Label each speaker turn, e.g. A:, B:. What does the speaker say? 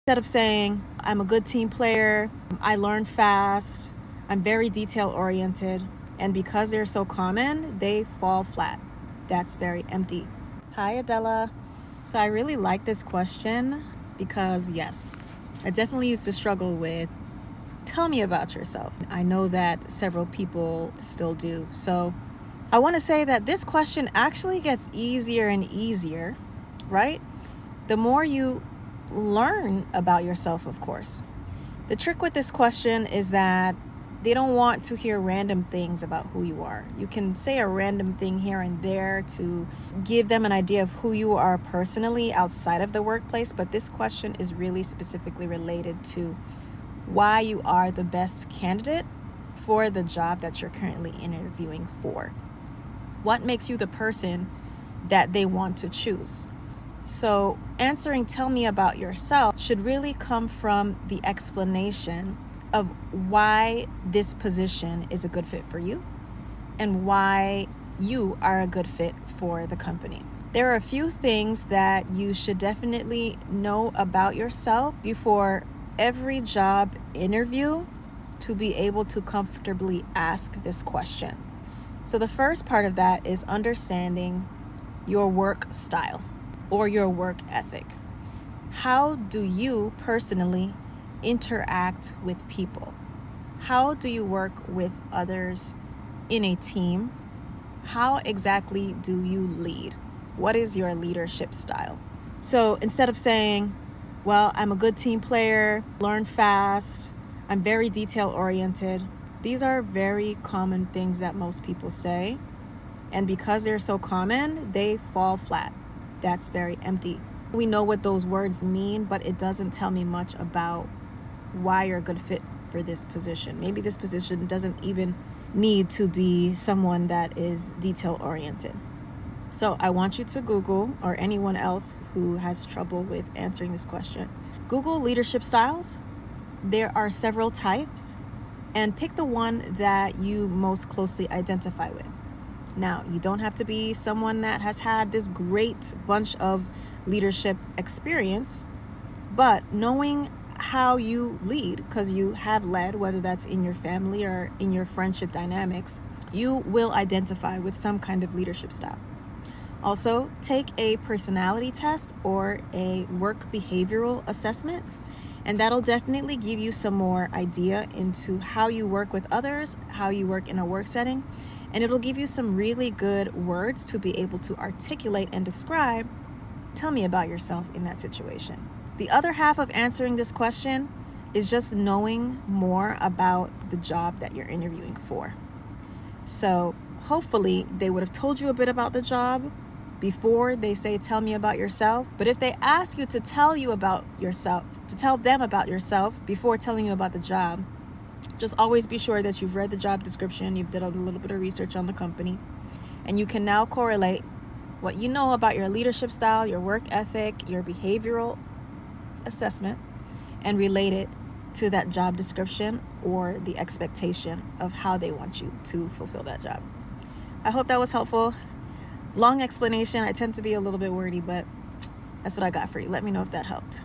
A: Instead of saying, I'm a good team player, I learn fast, I'm very detail oriented, and because they're so common, they fall flat. That's very empty. Hi, Adela. So I really like this question because, yes, I definitely used to struggle with tell me about yourself. I know that several people still do. So I want to say that this question actually gets easier and easier, right? The more you learn about yourself, of course. The trick with this question is that they don't want to hear random things about who you are. You can say a random thing here and there to give them an idea of who you are personally outside of the workplace, but this question is really specifically related to why you are the best candidate for the job that you're currently interviewing for. What makes you the person that they want to choose? So answering tell me about yourself should really come from the explanation of why this position is a good fit for you and why you are a good fit for the company. There are a few things that you should definitely know about yourself before every job interview to be able to comfortably ask this question. So the first part of that is understanding your work style or your work ethic. How do you personally interact with people? How do you work with others in a team? How exactly do you lead? What is your leadership style? So instead of saying, well, I'm a good team player, learn fast, I'm very detail oriented. These are very common things that most people say. And because they're so common, they fall flat. That's very empty. We know what those words mean, but it doesn't tell me much about why you're a good fit for this position. Maybe this position doesn't even need to be someone that is detail oriented. So I want you to Google, or anyone else who has trouble with answering this question, Google leadership styles. There are several types, and pick the one that you most closely identify with. Now, you don't have to be someone that has had this great bunch of leadership experience, but knowing how you lead, because you have led, whether that's in your family or in your friendship dynamics, you will identify with some kind of leadership style. Also, take a personality test or a work behavioral assessment, and that'll definitely give you some more idea into how you work with others, how you work in a work setting, and it'll give you some really good words to be able to articulate and describe. Tell me about yourself in that situation. The other half of answering this question is just knowing more about the job that you're interviewing for. So hopefully they would have told you a bit about the job before they say, tell me about yourself. But if they ask you to tell them about yourself before telling you about the job, just always be sure that you've read the job description, you've done a little bit of research on the company, and you can now correlate what you know about your leadership style, your work ethic, your behavioral assessment, and relate it to that job description or the expectation of how they want you to fulfill that job. I hope that was helpful. Long explanation. I tend to be a little bit wordy, but that's what I got for you. Let me know if that helped.